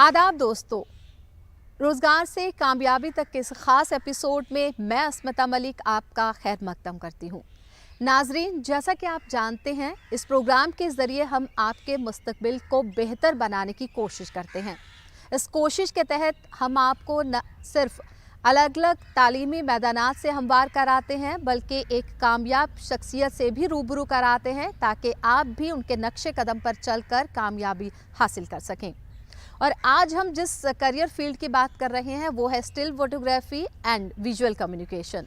आदाब दोस्तों, रोज़गार से कामयाबी तक के इस ख़ास एपिसोड में मैं अस्मिता मलिक आपका खैर मकदम करती हूँ। नाजरीन, जैसा कि आप जानते हैं, इस प्रोग्राम के ज़रिए हम आपके मुस्तकबिल को बेहतर बनाने की कोशिश करते हैं। इस कोशिश के तहत हम आपको न सिर्फ अलग अलग तालीमी मैदानात से हमवार कराते हैं, बल्कि एक कामयाब शख्सियत से भी रूबरू कराते हैं ताकि आप भी उनके नक्शे कदम पर चलकर कामयाबी हासिल कर सकें। और आज हम जिस करियर फील्ड की बात कर रहे हैं वो है still photography and visual communication.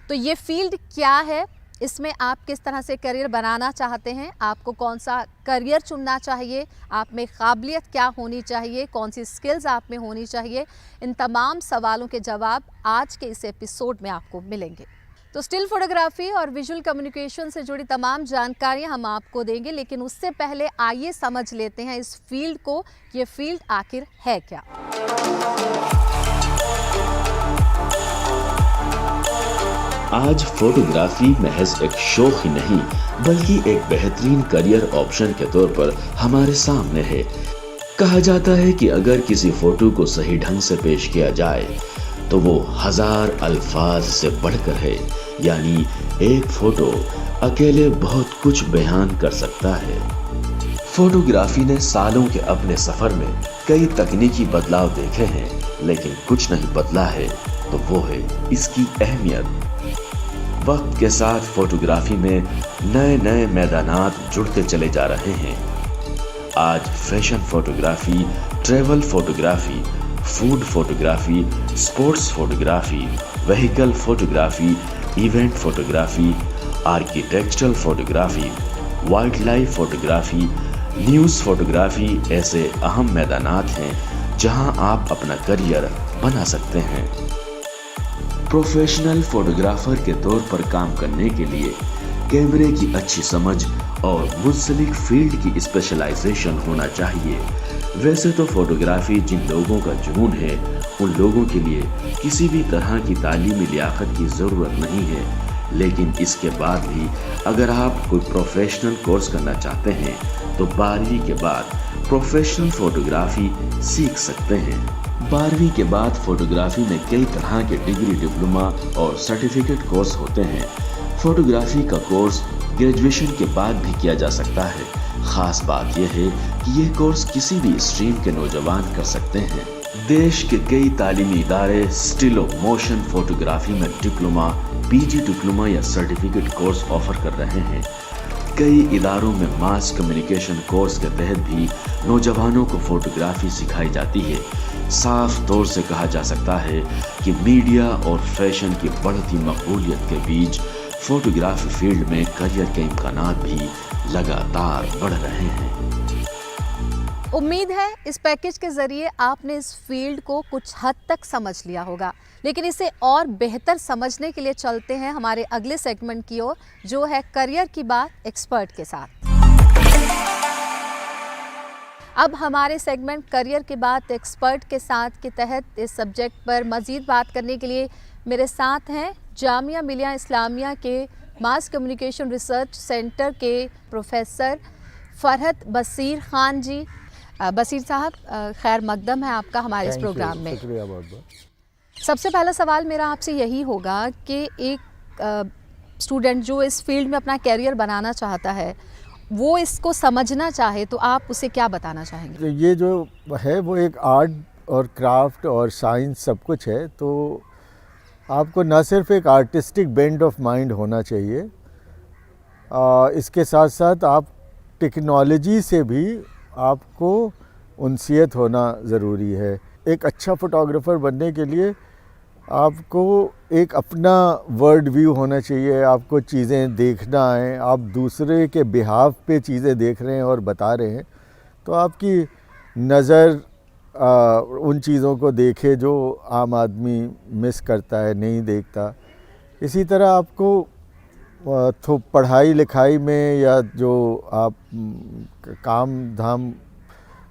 तो ये फील्ड क्या है, इसमें आप किस तरह से करियर बनाना चाहते हैं, आपको कौन सा करियर चुनना चाहिए, आप में काबिलियत क्या होनी चाहिए, कौन सी स्किल्स आप में होनी चाहिए, इन तमाम सवालों के जवाब आज के इस एपिसोड में आपको मिलेंगे। तो स्टिल फोटोग्राफी और विजुअल कम्युनिकेशन से जुड़ी तमाम जानकारियां हम आपको देंगे, लेकिन उससे पहले आइए समझ लेते हैं इस फील्ड को, ये फील्ड आखिर है क्या। आज फोटोग्राफी महज एक शौक ही नहीं बल्कि एक बेहतरीन करियर ऑप्शन के तौर पर हमारे सामने है। कहा जाता है कि अगर किसी फोटो को सही ढंग से पेश किया जाए तो वो 1000 अल्फाज से बढ़कर है, यानी एक फोटो अकेले बहुत कुछ बयान कर सकता है। फोटोग्राफी ने सालों के अपने सफर में कई तकनीकी बदलाव देखे हैं, लेकिन कुछ नहीं बदला है, तो वो है इसकी अहमियत। वक्त के साथ फोटोग्राफी में नए नए मैदानात जुड़ते चले जा रहे हैं। आज fashion photography, travel photography, food photography, sports photography, vehicle photography, event photography, architectural photography, wild life photography, news photography ऐसे अहम मैदानात हैं जहां आप अपना करियर बना सकते हैं। प्रोफेशनल फोटोग्राफर के तौर पर काम करने के लिए कैमरे की अच्छी समझ और मुंसलिक फील्ड की स्पेशलाइजेशन होना चाहिए। वैसे तो फोटोग्राफी जिन लोगों का जुनून है, उन लोगों के लिए किसी भी तरह की तालीमी लियाकत की ज़रूरत नहीं है, लेकिन इसके बाद भी अगर आप कोई प्रोफेशनल कोर्स करना चाहते हैं तो 12वीं के बाद प्रोफेशनल फोटोग्राफी सीख सकते हैं। 12वीं के बाद फोटोग्राफी में कई तरह के डिग्री, डिप्लोमा और सर्टिफिकेट कोर्स होते हैं। फोटोग्राफी का कोर्स ग्रेजुएशन के बाद भी किया जा सकता है। खास बात यह है कि यह कोर्स किसी भी स्ट्रीम के नौजवान कर सकते हैं। देश के कई तालीमी इदारे स्टिल और मोशन फोटोग्राफी में डिप्लोमा, पीजी डिप्लोमा या सर्टिफिकेट कोर्स ऑफर कर रहे हैं। कई इदारों में मास कम्युनिकेशन कोर्स के तहत भी नौजवानों को फोटोग्राफी सिखाई जाती है। साफ तौर से कहा जा सकता है कि मीडिया और फैशन की बढ़ती मकबूलियत के बीच फोटोग्राफी फील्ड में करियर के इम्कानात भी लगातार बढ़ रहे हैं। उम्मीद है इस पैकेज के ज़रिए आपने इस फील्ड को कुछ हद तक समझ लिया होगा, लेकिन इसे और बेहतर समझने के लिए चलते हैं हमारे अगले सेगमेंट की ओर, जो है करियर की बात एक्सपर्ट के साथ। अब हमारे सेगमेंट करियर की बात एक्सपर्ट के साथ के तहत इस सब्जेक्ट पर मज़ीद बात करने के लिए मेरे साथ हैं जामिया मिलिया इस्लामिया के मास कम्युनिकेशन रिसर्च सेंटर के प्रोफेसर फ़रहत बसीर ख़ान जी। बसीर साहब, खैर मकदम है आपका हमारे इस प्रोग्राम में। शुक्रिया बहुत बहुत। सबसे पहला सवाल मेरा आपसे यही होगा कि एक स्टूडेंट जो इस फील्ड में अपना कैरियर बनाना चाहता है, वो इसको समझना चाहे तो आप उसे क्या बताना चाहेंगे? ये जो है वो एक आर्ट और क्राफ्ट और साइंस सब कुछ है, तो आपको न सिर्फ एक आर्टिस्टिक बेंड ऑफ माइंड होना चाहिए, इसके साथ साथ आप टेक्नोलॉजी से भी आपको उनसियत होना ज़रूरी है। एक अच्छा फ़ोटोग्राफ़र बनने के लिए आपको एक अपना वर्ल्ड व्यू होना चाहिए, आपको चीज़ें देखना है, आप दूसरे के बिहाफ पे चीज़ें देख रहे हैं और बता रहे हैं, तो आपकी नज़र उन चीज़ों को देखे जो आम आदमी मिस करता है, नहीं देखता। इसी तरह आपको तो पढ़ाई लिखाई में या जो आप काम धाम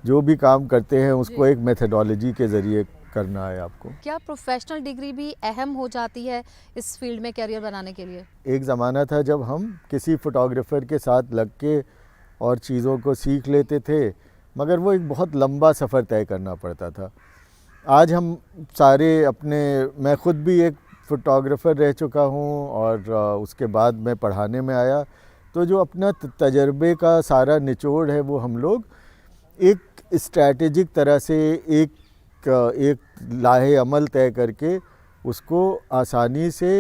जो भी काम करते हैं उसको एक मेथडोलॉजी के ज़रिए करना है आपको। क्या प्रोफेशनल डिग्री भी अहम हो जाती है इस फील्ड में करियर बनाने के लिए? एक ज़माना था जब हम किसी फ़ोटोग्राफ़र के साथ लग के और चीज़ों को सीख लेते थे, मगर वो एक बहुत लंबा सफ़र तय करना पड़ता था। आज हम सारे मैं ख़ुद भी एक फ़ोटोग्राफ़र रह चुका हूँ और उसके बाद मैं पढ़ाने में आया, तो जो अपना तजर्बे का सारा निचोड़ है वो हम लोग एक स्ट्रैटेजिक तरह से एक लाहे अमल तय करके उसको आसानी से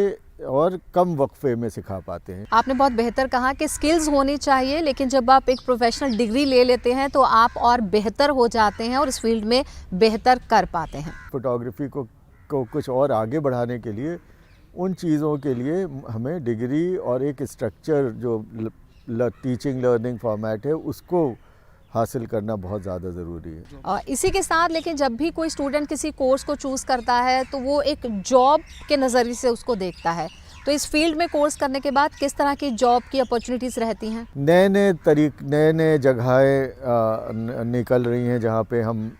और कम वक्फे में सिखा पाते हैं। आपने बहुत बेहतर कहा कि स्किल्स होनी चाहिए, लेकिन जब आप एक प्रोफेशनल डिग्री ले लेते हैं तो आप और बेहतर हो जाते हैं और इस फील्ड में बेहतर कर पाते हैं। फोटोग्राफी को कुछ और आगे बढ़ाने के लिए उन चीज़ों के लिए हमें डिग्री और एक स्ट्रक्चर जो टीचिंग लर्निंग फॉर्मेट है उसको हासिल करना बहुत ज़्यादा ज़रूरी है। और इसी के साथ लेकिन जब भी कोई स्टूडेंट किसी कोर्स को चूज़ करता है तो वो एक जॉब के नज़रिए से उसको देखता है, तो इस फील्ड में कोर्स करने के बाद किस तरह की जॉब की अपॉर्चुनिटीज़ रहती हैं? नए जगहें निकल रही हैं जहाँ पे हम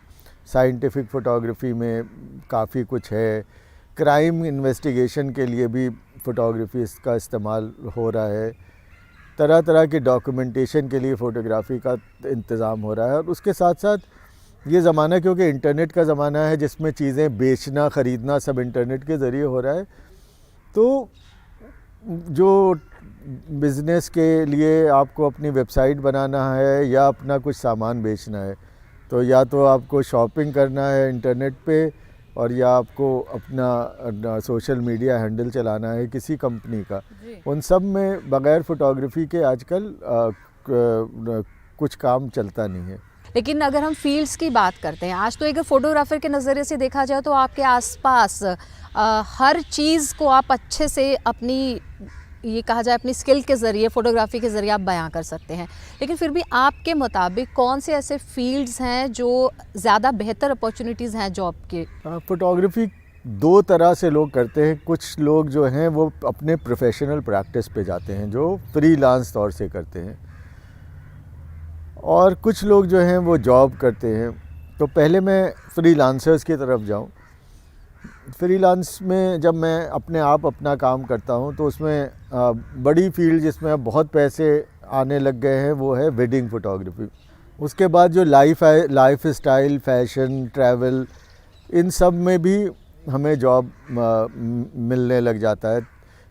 साइंटिफिक फ़ोटोग्राफी में काफ़ी कुछ है, क्राइम इन्वेस्टिगेशन के लिए भी फ़ोटोग्राफी का इस्तेमाल हो रहा है, तरह तरह के डॉक्यूमेंटेशन के लिए फ़ोटोग्राफी का इंतज़ाम हो रहा है। और उसके साथ साथ ये ज़माना, क्योंकि इंटरनेट का ज़माना है जिसमें चीज़ें बेचना ख़रीदना सब इंटरनेट के ज़रिए हो रहा है, तो जो बिज़नेस के लिए आपको अपनी वेबसाइट बनाना है या अपना कुछ सामान बेचना है, तो या तो आपको शॉपिंग करना है इंटरनेट पे और या आपको अपना सोशल मीडिया हैंडल चलाना है किसी कंपनी का, उन सब में बग़ैर फ़ोटोग्राफी के आजकल कुछ काम चलता नहीं है। लेकिन अगर हम फील्ड्स की बात करते हैं, आज तो एक फ़ोटोग्राफ़र के नज़रिए से देखा जाए तो आपके आसपास हर चीज़ को आप अच्छे से अपनी, ये कहा जाए अपनी स्किल के ज़रिए, फ़ोटोग्राफी के ज़रिए आप बयां कर सकते हैं, लेकिन फिर भी आपके मुताबिक कौन से ऐसे फील्ड्स हैं जो ज़्यादा बेहतर अपॉर्चुनिटीज़ हैं जॉब के? फ़ोटोग्राफी दो तरह से लोग करते हैं। कुछ लोग जो हैं वो अपने प्रोफेशनल प्रैक्टिस पे जाते हैं जो फ्रीलांस तौर से करते हैं, और कुछ लोग जो हैं वो जॉब करते हैं। तो पहले मैं फ्रीलांसर्स की तरफ जाऊं। फ्रीलांस में जब मैं अपने आप अपना काम करता हूं तो उसमें बड़ी फील्ड जिसमें अब बहुत पैसे आने लग गए हैं वो है वेडिंग फ़ोटोग्राफी। उसके बाद जो लाइफ स्टाइल, फैशन, ट्रैवल, इन सब में भी हमें जॉब मिलने लग जाता है।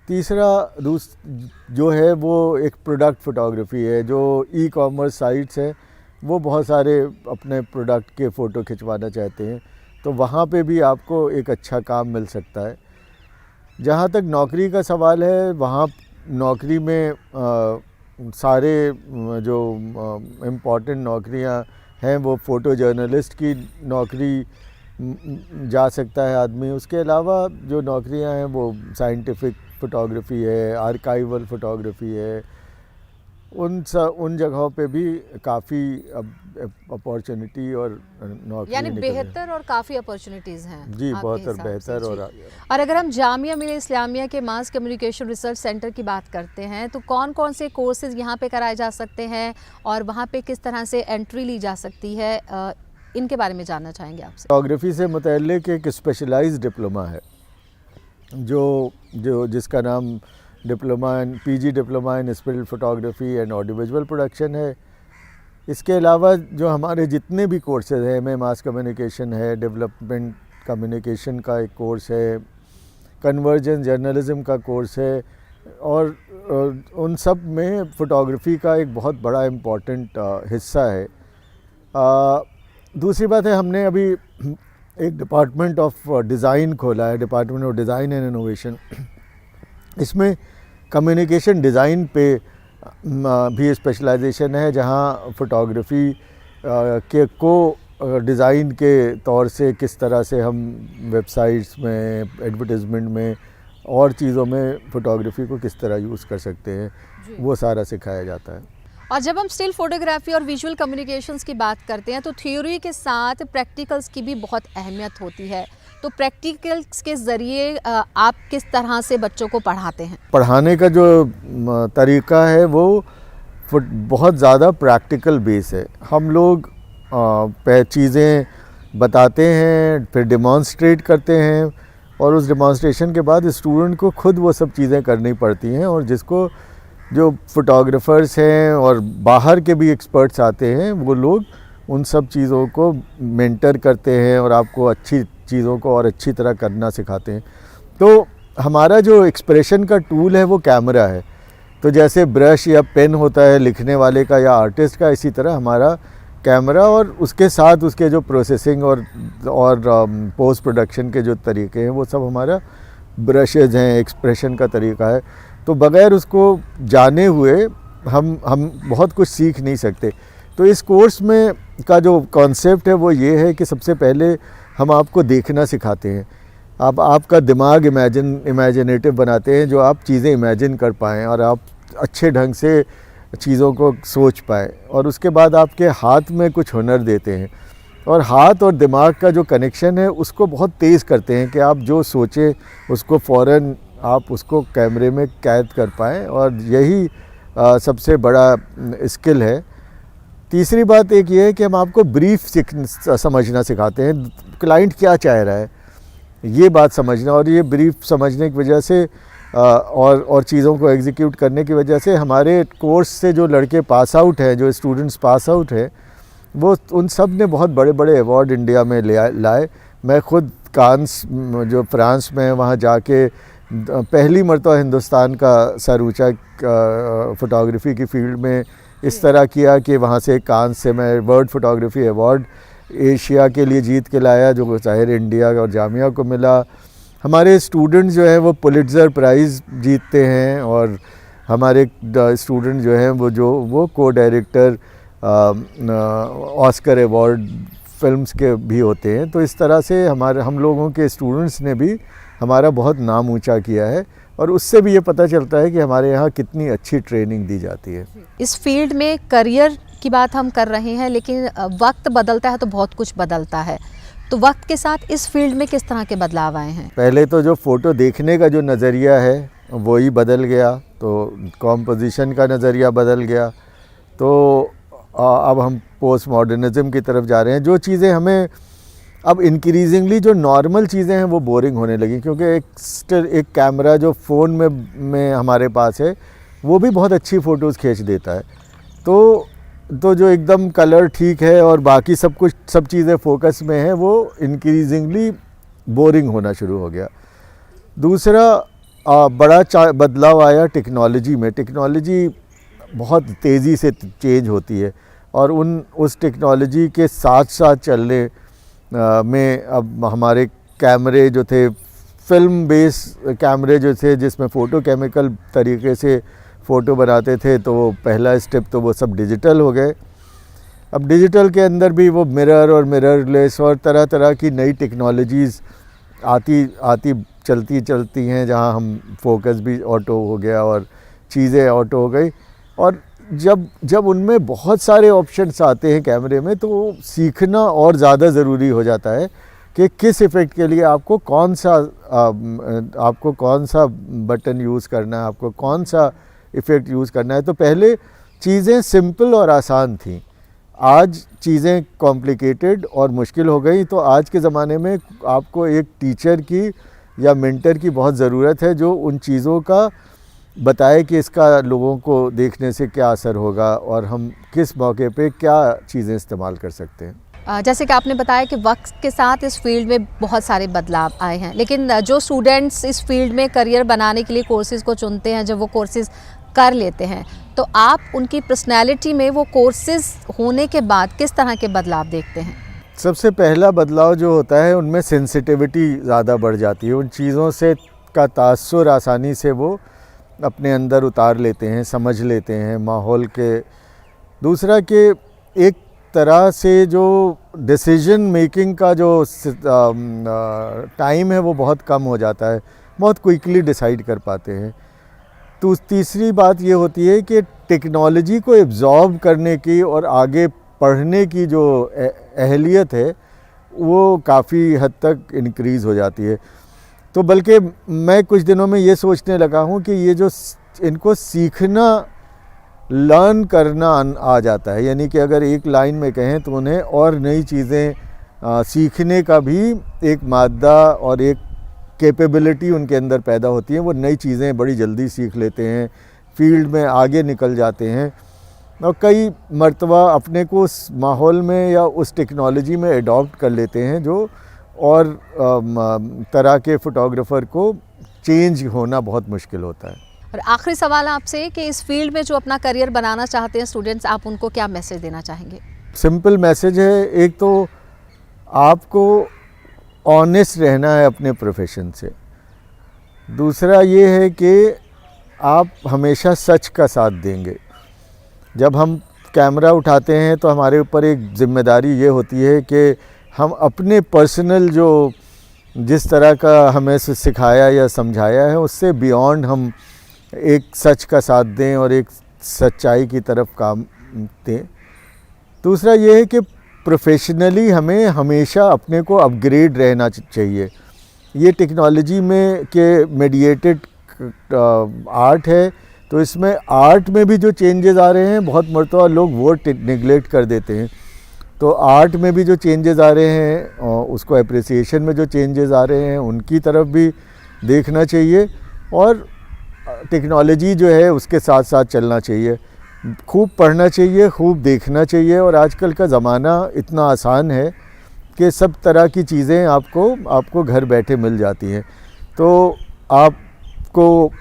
तीसरा जो है वो एक प्रोडक्ट फ़ोटोग्राफी है, जो ई-कॉमर्स साइट्स हैं वो बहुत सारे अपने प्रोडक्ट के फ़ोटो खिंचवाना चाहते हैं, तो वहाँ पे भी आपको एक अच्छा काम मिल सकता है। जहाँ तक नौकरी का सवाल है, वहाँ नौकरी में सारे जो इम्पॉर्टेंट नौकरियाँ हैं वो फ़ोटो जर्नलिस्ट की नौकरी जा सकता है आदमी। उसके अलावा जो नौकरियां हैं वो साइंटिफिक फ़ोटोग्राफी है, आर्काइवल फ़ोटोग्राफी है, उन जगहों पे भी काफ़ी अपॉर्चुनिटी और नौकरी, यानी बेहतर और काफ़ी अपॉर्चुनिटीज़ हैं जी, बहुत हिसाब बेहतर से। और अगर हम जामिया मिलिया इस्लामिया के मास कम्युनिकेशन रिसर्च सेंटर की बात करते हैं तो कौन कौन से कोर्सेज़ यहाँ पे कराए जा सकते हैं और वहाँ पे किस तरह से एंट्री ली जा सकती है, इनके बारे में जानना चाहेंगे आपसे। फोटोग्राफी से मुतल्लिक़ एक स्पेशलाइज्ड डिप्लोमा है जिसका नाम PG diploma in still photography and audio visual production है। इसके अलावा जो हमारे जितने भी कोर्सेज हैं, में मास कम्युनिकेशन है, डेवलपमेंट कम्युनिकेशन का एक कोर्स है, कन्वर्जेंस जर्नलिज्म का कोर्स है, और उन सब में फ़ोटोग्राफी का एक बहुत बड़ा इम्पॉर्टेंट हिस्सा है। दूसरी बात है, हमने अभी एक डिपार्टमेंट ऑफ डिज़ाइन खोला है, department of design and innovation. इसमें कम्युनिकेशन डिज़ाइन पे भी स्पेशलाइजेशन है, जहां फ़ोटोग्राफी के को डिज़ाइन के तौर से किस तरह से हम वेबसाइट्स में, एडवर्टाइजमेंट में और चीज़ों में फ़ोटोग्राफी को किस तरह यूज़ कर सकते हैं, वो सारा सिखाया जाता है। और जब हम स्टिल फोटोग्राफी और विजुअल कम्युनिकेशंस की बात करते हैं तो थ्योरी के साथ प्रैक्टिकल्स की भी बहुत अहमियत होती है, तो प्रैक्टिकल्स के ज़रिए आप किस तरह से बच्चों को पढ़ाते हैं? पढ़ाने का जो तरीका है वो बहुत ज़्यादा प्रैक्टिकल बेस है। हम लोग चीज़ें बताते हैं, फिर डेमॉन्स्ट्रेट करते हैं, और उस डेमॉन्स्ट्रेशन के बाद स्टूडेंट को खुद वो सब चीज़ें करनी पड़ती हैं, और जिसको जो फ़ोटोग्राफ़र्स हैं और बाहर के भी एक्सपर्ट्स आते हैं वो लोग उन सब चीज़ों को मेंटर करते हैं और आपको अच्छी चीज़ों को और अच्छी तरह करना सिखाते हैं। तो हमारा जो एक्सप्रेशन का टूल है वो कैमरा है। तो जैसे ब्रश या पेन होता है लिखने वाले का या आर्टिस्ट का, इसी तरह हमारा कैमरा और उसके साथ उसके जो प्रोसेसिंग और पोस्ट प्रोडक्शन के जो तरीके हैं वो सब हमारा ब्रशेज़ हैं, एक्सप्रेशन का तरीका है। तो बग़ैर उसको जाने हुए हम बहुत कुछ सीख नहीं सकते। तो इस कोर्स में का जो कॉन्सेप्ट है वो ये है कि सबसे पहले हम आपको देखना सिखाते हैं। आपका दिमाग इमेजिनेटिव बनाते हैं, जो आप चीज़ें इमेजिन कर पाएँ और आप अच्छे ढंग से चीज़ों को सोच पाएँ। और उसके बाद आपके हाथ में कुछ हुनर देते हैं और हाथ और दिमाग का जो कनेक्शन है उसको बहुत तेज़ करते हैं कि आप जो सोचें उसको फ़ौरन आप उसको कैमरे में कैद कर पाएँ, और यही सबसे बड़ा स्किल है। तीसरी बात एक ये है कि हम आपको ब्रीफ समझना सिखाते हैं, क्लाइंट क्या चाह रहा है ये बात समझना, और ये ब्रीफ समझने की वजह से और चीज़ों को एग्जीक्यूट करने की वजह से हमारे कोर्स से जो लड़के पास आउट हैं, जो स्टूडेंट्स पास आउट हैं, वो उन सब ने बहुत बड़े बड़े अवार्ड इंडिया में लाए। मैं खुद कांस जो फ्रांस में है वहाँ जाके पहली मरतबा हिंदुस्तान का सर ऊँचा फ़ोटोग्राफ़ी की फील्ड में इस तरह किया कि वहाँ से कांस से मैं वर्ल्ड फ़ोटोग्राफ़ी अवार्ड एशिया के लिए जीत के लाया, जो ज़ाहिर इंडिया और जामिया को मिला। हमारे स्टूडेंट जो हैं वो पुलिट्ज़र प्राइज़ जीतते हैं, और हमारे स्टूडेंट जो हैं वो को डायरेक्टर ऑस्कर अवार्ड फिल्म्स के भी होते हैं। तो इस तरह से हम लोगों के स्टूडेंट्स ने भी हमारा बहुत नाम ऊंचा किया है, और उससे भी ये पता चलता है कि हमारे यहाँ कितनी अच्छी ट्रेनिंग दी जाती है। इस फील्ड में करियर की बात हम कर रहे हैं, लेकिन वक्त बदलता है तो बहुत कुछ बदलता है। तो वक्त के साथ इस फील्ड में किस तरह के बदलाव आए हैं? पहले तो जो फ़ोटो देखने का जो नज़रिया है वही बदल गया, तो कॉम्पोजिशन का नज़रिया बदल गया। तो अब हम पोस्ट मॉडर्निज़म की तरफ जा रहे हैं। जो चीज़ें हमें अब इंक्रीजिंगली जो नॉर्मल चीज़ें हैं वो बोरिंग होने लगी, क्योंकि एक कैमरा जो फ़ोन में हमारे पास है वो भी बहुत अच्छी फ़ोटोज़ खींच देता है। तो जो एकदम कलर ठीक है और बाकी सब चीज़ें फोकस में हैं, वो इंक्रीजिंगली बोरिंग होना शुरू हो गया। दूसरा बड़ा बदलाव आया टेक्नोलॉजी में। टेक्नोलॉजी बहुत तेज़ी से चेंज होती है, और उस टेक्नोलॉजी के साथ साथ चलने में अब हमारे कैमरे जो थे, फिल्म बेस कैमरे जो थे जिसमें फ़ोटो केमिकल तरीके से फ़ोटो बनाते थे, तो वो पहला स्टेप तो वो सब डिजिटल हो गए। अब डिजिटल के अंदर भी वो मिरर और मिररलेस और तरह तरह की नई टेक्नोलॉजीज़ आती चलती हैं, जहां हम फोकस भी ऑटो हो गया और चीज़ें ऑटो हो गई। और जब उनमें बहुत सारे ऑप्शंस आते हैं कैमरे में, तो सीखना और ज़्यादा ज़रूरी हो जाता है कि किस इफ़ेक्ट के लिए आपको कौन सा बटन यूज़ करना है, आपको कौन सा इफ़ेक्ट यूज़ करना है। तो पहले चीज़ें सिंपल और आसान थीं, आज चीज़ें कॉम्प्लिकेटेड और मुश्किल हो गई। तो आज के ज़माने में आपको एक टीचर की या मेंटर की बहुत ज़रूरत है, जो उन चीज़ों का बताए कि इसका लोगों को देखने से क्या असर होगा और हम किस मौके पे क्या चीज़ें इस्तेमाल कर सकते हैं। जैसे कि आपने बताया कि वक्त के साथ इस फील्ड में बहुत सारे बदलाव आए हैं, लेकिन जो स्टूडेंट्स इस फील्ड में करियर बनाने के लिए कोर्सेज़ को चुनते हैं, जब वो कोर्सेज़ कर लेते हैं, तो आप उनकी पर्सनैलिटी में वो कोर्सेज़ होने के बाद किस तरह के बदलाव देखते हैं? सबसे पहला बदलाव जो होता है उनमें सेंसिटिविटी ज़्यादा बढ़ जाती है, उन चीज़ों से का तासुर आसानी से वो अपने अंदर उतार लेते हैं, समझ लेते हैं माहौल के। दूसरा कि एक तरह से जो डिसीजन मेकिंग का जो टाइम है वो बहुत कम हो जाता है, बहुत क्विकली डिसाइड कर पाते हैं। तो तीसरी बात ये होती है कि टेक्नोलॉजी को एब्जॉर्ब करने की और आगे पढ़ने की जो अहलियत है वो काफ़ी हद तक इंक्रीज़ हो जाती है। तो बल्कि मैं कुछ दिनों में ये सोचने लगा हूँ कि ये जो इनको सीखना, लर्न करना आ जाता है, यानी कि अगर एक लाइन में कहें तो उन्हें और नई चीज़ें सीखने का भी एक मादा और एक कैपेबिलिटी उनके अंदर पैदा होती है। वो नई चीज़ें बड़ी जल्दी सीख लेते हैं, फील्ड में आगे निकल जाते हैं। और कई मर्तबा अपने को उस माहौल में या उस टेक्नोलॉजी में एडॉप्ट कर लेते हैं जो और तरह के फ़ोटोग्राफ़र को चेंज होना बहुत मुश्किल होता है। और आखिरी सवाल आपसे कि इस फील्ड में जो अपना करियर बनाना चाहते हैं स्टूडेंट्स, आप उनको क्या मैसेज देना चाहेंगे? सिंपल मैसेज है, एक तो आपको ऑनेस्ट रहना है अपने प्रोफेशन से, दूसरा ये है कि आप हमेशा सच का साथ देंगे। जब हम कैमरा उठाते हैं तो हमारे ऊपर एक ज़िम्मेदारी ये होती है कि हम अपने पर्सनल जो जिस तरह का हमें सिखाया या समझाया है उससे बियॉन्ड हम एक सच का साथ दें और एक सच्चाई की तरफ काम दें। दूसरा ये है कि प्रोफेशनली हमें हमेशा अपने को अपग्रेड रहना चाहिए। ये टेक्नोलॉजी में के मेडिएटेड आर्ट है, तो इसमें आर्ट में भी जो चेंजेस आ रहे हैं बहुत मरतबा लोग वो निगलेक्ट कर देते हैं। तो आर्ट में भी जो चेंजेस आ रहे हैं उसको एप्रिसिएशन में जो चेंजेस आ रहे हैं उनकी तरफ भी देखना चाहिए और टेक्नोलॉजी जो है उसके साथ साथ चलना चाहिए। खूब पढ़ना चाहिए, खूब देखना चाहिए और आजकल का ज़माना इतना आसान है कि सब तरह की चीज़ें आपको घर बैठे मिल जाती हैं। तो आपको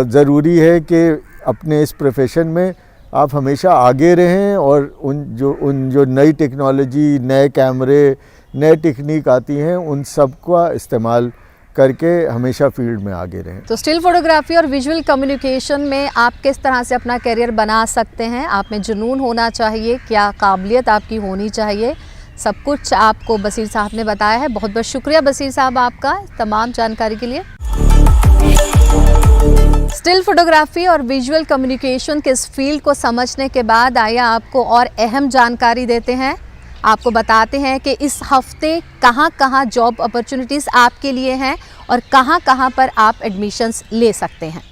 ज़रूरी है कि अपने इस प्रोफेशन में आप हमेशा आगे रहें और उन जो नई टेक्नोलॉजी, नए कैमरे, नए टेक्निक आती हैं उन सब का इस्तेमाल करके हमेशा फील्ड में आगे रहें। तो स्टिल फोटोग्राफी और विजुअल कम्युनिकेशन में आप किस तरह से अपना करियर बना सकते हैं? आप में जुनून होना चाहिए, क्या काबिलियत आपकी होनी चाहिए, सब कुछ आपको बसीर साहब ने बताया है। बहुत बहुत शुक्रिया बसीर साहब आपका तमाम जानकारी के लिए। स्टिल फोटोग्राफी और विजुअल कम्युनिकेशन के इस फील्ड को समझने के बाद आइए आपको और अहम जानकारी देते हैं। आपको बताते हैं कि इस हफ्ते कहां जॉब अपॉर्चुनिटीज़ आपके लिए हैं और कहां पर आप एडमिशन्स ले सकते हैं।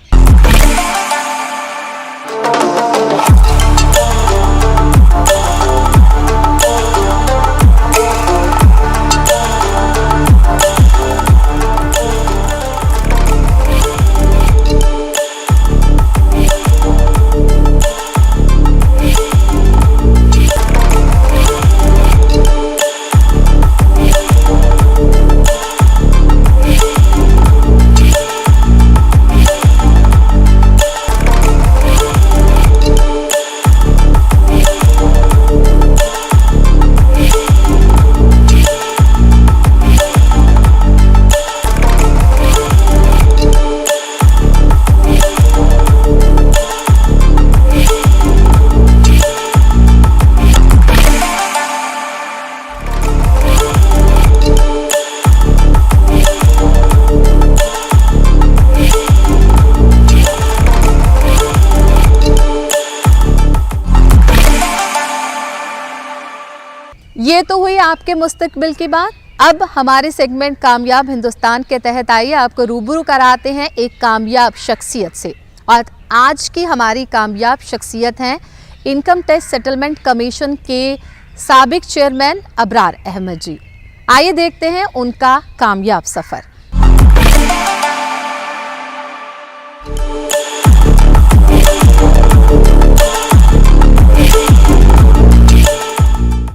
ये तो हुई आपके मुस्तकबिल की बात। अब हमारे सेगमेंट कामयाब हिंदुस्तान के तहत आइए आपको रूबरू कराते हैं एक कामयाब शख्सियत से। और आज की हमारी कामयाब शख्सियत हैं इनकम टैक्स सेटलमेंट कमीशन के साबिक चेयरमैन अबरार अहमद जी। आइए देखते हैं उनका कामयाब सफ़र।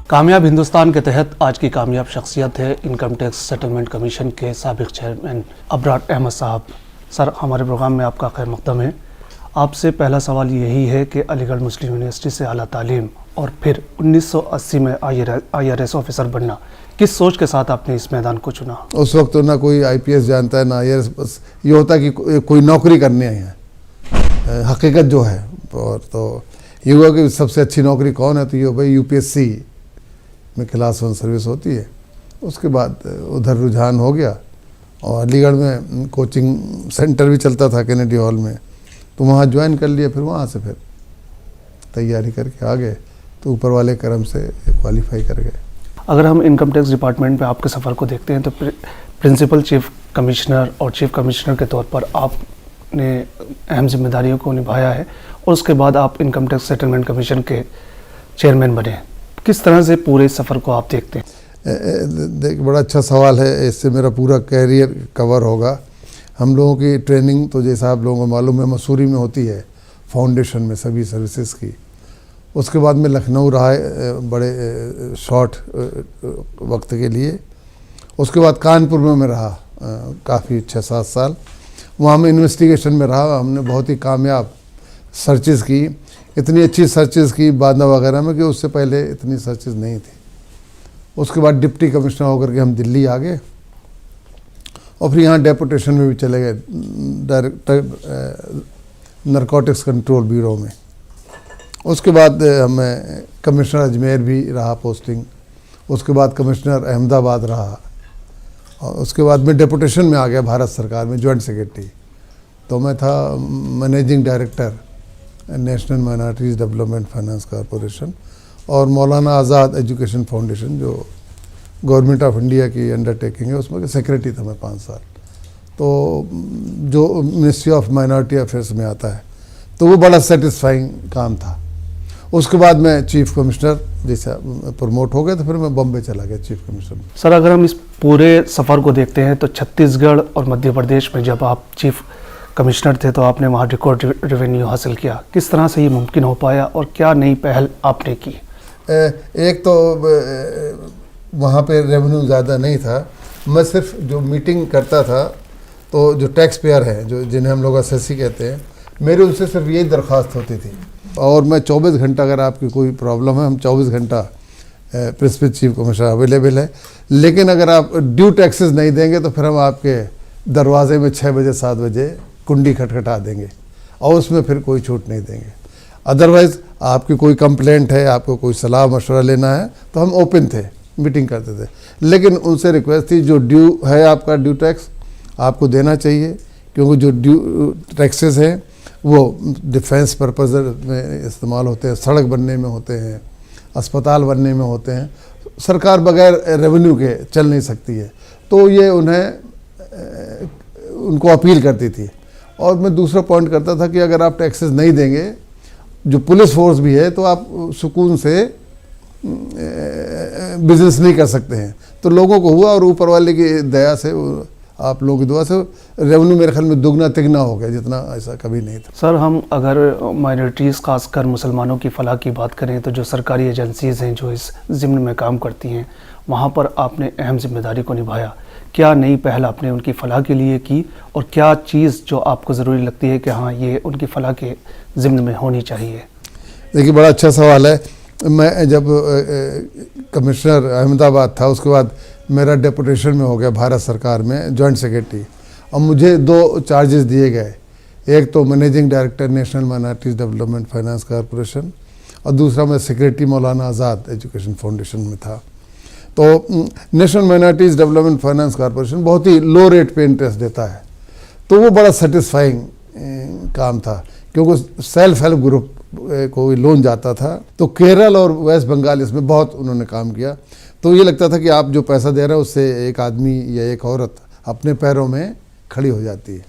कामयाब हिंदुस्तान के तहत आज की कामयाब शख्सियत है इनकम टैक्स सेटलमेंट कमीशन के साबिक चेयरमैन अबरार अहमद साहब। सर, हमारे प्रोग्राम में आपका खैर मक़दम है। आपसे पहला सवाल यही है कि अलीगढ़ मुस्लिम यूनिवर्सिटी से आला तालीम और फिर 1980 में IRS ऑफिसर बनना, किस सोच के साथ आपने इस मैदान को चुना? उस वक्त तो ना कोई IPS जानता है ना IRS, बस ये होता है कि कोई नौकरी करने आई है। हकीकत जो है और तो ये हुआ कि सबसे अच्छी नौकरी कौन है, तो ये भाई UPSC में क्लास 1 सर्विस होती है। उसके बाद उधर रुझान हो गया और अलीगढ़ में कोचिंग सेंटर भी चलता था कैनेडी हॉल में, तो वहाँ ज्वाइन कर लिया। फिर वहाँ से फिर तैयारी करके आ गए, तो ऊपर वाले करम से क्वालिफाई कर गए। अगर हम इनकम टैक्स डिपार्टमेंट में आपके सफ़र को देखते हैं तो प्रिंसिपल चीफ कमिश्नर और चीफ कमिश्नर के तौर पर आपने अहम जिम्मेदारियों को निभाया है और उसके बाद आप इनकम टैक्स सेटलमेंट कमीशन के चेयरमैन बने। किस तरह से पूरे सफ़र को आप देखते हैं? देख, बड़ा अच्छा सवाल है। इससे मेरा पूरा कैरियर कवर होगा। हम लोगों की ट्रेनिंग तो जैसा आप लोगों को मालूम है मसूरी में होती है, फाउंडेशन में सभी सर्विसेज की। उसके बाद में लखनऊ रहा बड़े शॉर्ट वक्त के लिए। उसके बाद कानपुर में मैं रहा काफ़ी 6-7 साल। वहाँ मैं इन्वेस्टिगेशन में रहा। हमने बहुत ही कामयाब सर्चेज़ की, इतनी अच्छी सर्चेज़ की बांदा वगैरह में कि उससे पहले इतनी सर्चेज़ नहीं थी। उसके बाद डिप्टी कमिश्नर होकर के हम दिल्ली आ गए और फिर यहाँ डेपुटेशन में भी चले गए, डायरेक्टर नारकोटिक्स कंट्रोल ब्यूरो में। उसके बाद मैं कमिश्नर अजमेर भी रहा पोस्टिंग। उसके बाद कमिश्नर अहमदाबाद रहा और उसके बाद मैं डेपुटेशन में आ गया भारत सरकार में, जॉइंट सेक्रेटरी। तो मैं था managing director national minorities development finance corporation और मौलाना आज़ाद एजुकेशन फाउंडेशन जो गवर्नमेंट ऑफ इंडिया की अंडरटेकिंग है, उसमें सेक्रेटरी था मैं 5 साल। तो जो मिनिस्ट्री ऑफ माइनॉरिटी अफेयर्स में आता है, तो वो बड़ा सेटिस्फाइंग काम था। उसके बाद मैं चीफ कमिश्नर जैसा प्रमोट हो गया, तो फिर मैं बॉम्बे चला गया चीफ कमिश्नर। सर, अगर हम इस पूरे सफ़र को देखते हैं तो छत्तीसगढ़ और मध्य प्रदेश में जब आप चीफ कमिश्नर थे तो आपने वहाँ रिकॉर्ड रेवेन्यू हासिल किया। किस तरह से ये मुमकिन हो पाया और क्या नई पहल आपने की? एक तो वहाँ पे रेवेन्यू ज़्यादा नहीं था। मैं सिर्फ जो मीटिंग करता था, तो जो टैक्स पेयर हैं, जो जिन्हें हम लोग एसएससी कहते हैं, मेरी उनसे सिर्फ यही दरख्वास्त होती थी। और मैं 24 घंटा, अगर आपकी कोई प्रॉब्लम है, हम 24 घंटा प्रिंसिपल चीफ कमिश्नर अवेलेबल है। लेकिन अगर आप ड्यू टैक्सेस नहीं देंगे तो फिर हम आपके दरवाजे में 6 बजे 7 बजे कुंडी खटखटा देंगे और उसमें फिर कोई छूट नहीं देंगे। अदरवाइज़ आपकी कोई कंप्लेंट है, आपको कोई सलाह मशवरा लेना है, तो हम ओपन थे, मीटिंग करते थे। लेकिन उनसे रिक्वेस्ट थी, जो ड्यू है आपका ड्यू टैक्स आपको देना चाहिए, क्योंकि जो ड्यू टैक्सेस हैं वो डिफेंस पर्पज़ में इस्तेमाल होते हैं, सड़क बनने में होते हैं, अस्पताल बनने में होते हैं। सरकार बगैर रेवेन्यू के चल नहीं सकती है। तो ये उनको अपील करती थी। और मैं दूसरा पॉइंट करता था कि अगर आप टैक्सेस नहीं देंगे, जो पुलिस फोर्स भी है, तो आप सुकून से बिजनेस नहीं कर सकते हैं। तो लोगों को हुआ और ऊपर वाले की दया से, आप लोगों की दुआ से रेवेन्यू मेरे ख्याल में दुगना तिगना हो गया, जितना ऐसा कभी नहीं था। सर, हम अगर माइनॉरिटीज़ खासकर मुसलमानों की फलाह की बात करें तो जो सरकारी एजेंसीज़ हैं जो इस ज़िम्न में काम करती हैं, वहाँ पर आपने अहम जिम्मेदारी को निभाया। क्या नई पहल आपने उनकी फलाह के लिए की और क्या चीज़ जो आपको ज़रूरी लगती है कि हाँ ये उनकी फलाह के ज़िम्न में होनी चाहिए? देखिए, बड़ा अच्छा सवाल है। मैं जब कमिश्नर अहमदाबाद था, उसके बाद मेरा डेपुटेशन में हो गया भारत सरकार में जॉइंट सेक्रेटरी, और मुझे 2 चार्जेस दिए गए। एक तो managing director national minorities development finance corporation और दूसरा मैं सेक्रेटरी मौलाना आज़ाद एजुकेशन फाउंडेशन में था। तो national minorities development finance corporation बहुत ही लो रेट पे इंटरेस्ट देता है, तो वो बड़ा सेटिस्फाइंग काम था, क्योंकि सेल्फ हेल्प ग्रुप को लोन जाता था। तो केरल और वेस्ट बंगाल इसमें बहुत उन्होंने काम किया। तो ये लगता था कि आप जो पैसा दे रहे हैं उससे एक आदमी या एक औरत अपने पैरों में खड़ी हो जाती है।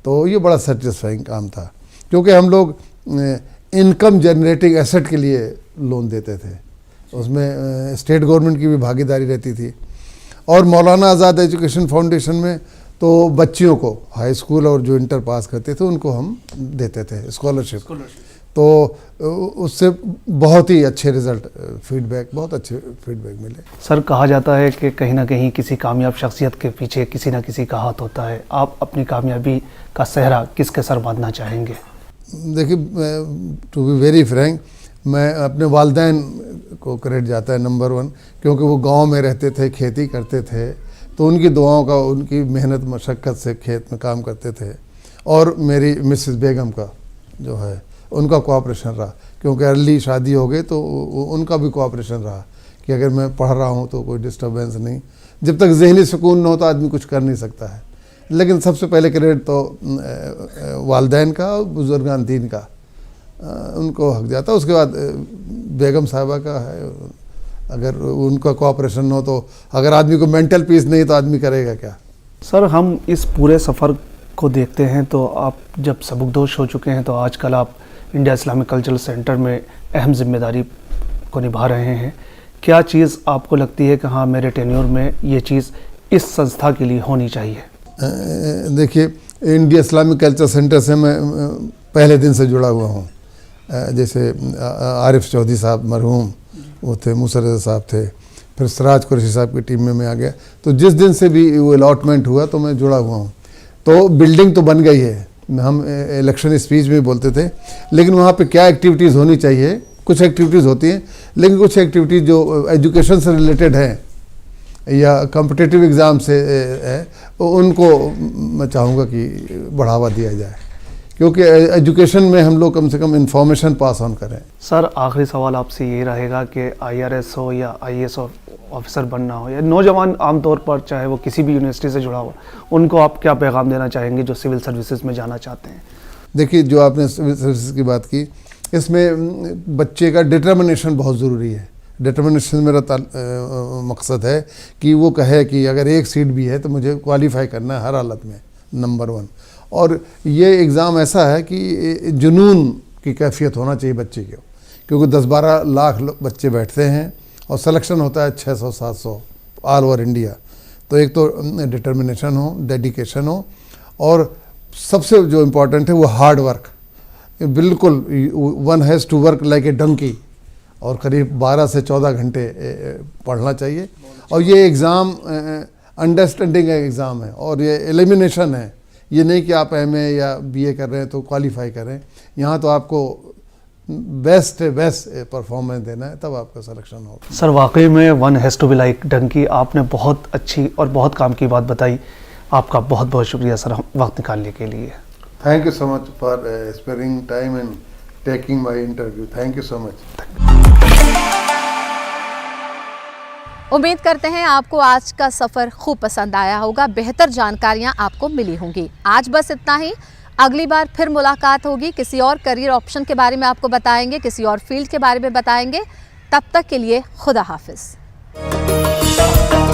तो ये बड़ा सेटिस्फाइंग काम था, क्योंकि हम लोग इनकम जनरेटिंग एसेट के लिए लोन देते थे, उसमें स्टेट गवर्नमेंट की भी भागीदारी रहती थी। और मौलाना आज़ाद एजुकेशन फाउंडेशन में तो बच्चियों को हाई स्कूल और जो इंटर पास करते थे उनको हम देते थे स्कॉलरशिप। तो उससे बहुत ही अच्छे रिजल्ट, बहुत अच्छे फीडबैक मिले। सर, कहा जाता है कि कहीं ना कहीं किसी कामयाब शख्सियत के पीछे किसी ना किसी का हाथ होता है। आप अपनी कामयाबी का सेहरा किसके सर बांधना चाहेंगे? देखिए, टू बी वेरी फ्रैंक, मैं अपने वालिदैन को क्रेडिट जाता है नंबर 1, क्योंकि वो गांव में रहते थे, खेती करते थे, तो उनकी दुआओं का, उनकी मेहनत मशक्क़त से खेत में काम करते थे। और मेरी मिसेस बेगम का जो है उनका कोऑपरेशन रहा, क्योंकि अर्ली शादी हो गई तो उनका भी कोऑपरेशन रहा कि अगर मैं पढ़ रहा हूँ तो कोई डिस्टर्बेंस नहीं। जब तक ज़हनी सुकून न हो तो आदमी कुछ कर नहीं सकता है। लेकिन सबसे पहले क्रेडिट तो वालिदैन का और बुजुर्गान दीन का, उनको हक जाता है। उसके बाद बेगम साहिबा का है। अगर उनका कोऑपरेशन हो तो, अगर आदमी को मेंटल पीस नहीं तो आदमी करेगा क्या? सर, हम इस पूरे सफ़र को देखते हैं तो आप जब सबकदोश हो चुके हैं तो आजकल आप इंडिया इस्लामिक कल्चरल सेंटर में अहम जिम्मेदारी को निभा रहे हैं। क्या चीज़ आपको लगती है कि हाँ मेरे टेन्योर में ये चीज़ इस संस्था के लिए होनी चाहिए? देखिए, इंडिया इस्लामिक कल्चर सेंटर से मैं पहले दिन से जुड़ा हुआ हूँ जैसे आरिफ चौधरी साहब मरहूम वो थे, मूसा रज़ा साहब थे, फिर सिराज कुरैशी साहब की टीम में मैं आ गया। तो जिस दिन से भी वो अलॉटमेंट हुआ तो मैं जुड़ा हुआ हूँ। तो बिल्डिंग तो बन गई है, हम इलेक्शन स्पीच में बोलते थे, लेकिन वहाँ पे क्या एक्टिविटीज़ होनी चाहिए, कुछ एक्टिविटीज़ होती हैं, लेकिन कुछ एक्टिविटीज़ जो एजुकेशन से रिलेटेड हैं या कॉम्पिटिटिव एग्ज़ाम से है, उनको मैं चाहूँगा कि बढ़ावा दिया जाए, क्योंकि एजुकेशन में हम लोग कम से कम इंफॉर्मेशन पास ऑन करें। सर आखिरी सवाल आपसे ये रहेगा कि IRS हो या IAS ऑफिसर बनना हो, या नौजवान आमतौर पर चाहे वो किसी भी यूनिवर्सिटी से जुड़ा हो, उनको आप क्या पैगाम देना चाहेंगे जो सिविल सर्विसेज में जाना चाहते हैं? देखिए, जो आपने सिविल सर्विसेज की बात की, इसमें बच्चे का डिटर्मिनेशन बहुत ज़रूरी है। डिटर्मिनेशन मेरा मकसद है कि वो कहे कि अगर एक सीट भी है तो मुझे क्वालिफाई करना है हर हालत में, नंबर 1। और ये एग्ज़ाम ऐसा है कि जुनून की कैफियत होना चाहिए बच्चे को, क्योंकि 10-12 लाख बच्चे बैठते हैं और सिलेक्शन होता है 600-700 ऑल ओवर इंडिया। तो एक तो डिटर्मिनेशन हो, डेडिकेशन हो, और सबसे जो इम्पोर्टेंट है वो हार्ड वर्क। बिल्कुल one has to work like a donkey, और करीब 12 से 14 घंटे पढ़ना चाहिए। और ये एग्ज़ाम अंडरस्टैंडिंग का एग्ज़ाम है और ये एलिमिनेशन है। ये नहीं कि आप MA या BA कर रहे हैं तो क्वालिफाई करें, यहाँ तो आपको बेस्ट परफॉर्मेंस देना है, तब आपका सिलेक्शन होगा। सर वाकई में one has to be like donkey, आपने बहुत अच्छी और बहुत काम की बात बताई। आपका बहुत बहुत शुक्रिया सर वक्त निकालने के लिए। Thank you so much for sparing time and taking my interview. Thank you so much. उम्मीद करते हैं आपको आज का सफ़र खूब पसंद आया होगा, बेहतर जानकारियां आपको मिली होंगी। आज बस इतना ही, अगली बार फिर मुलाकात होगी, किसी और करियर ऑप्शन के बारे में आपको बताएंगे, किसी और फील्ड के बारे में बताएंगे। तब तक के लिए खुदा हाफिज़।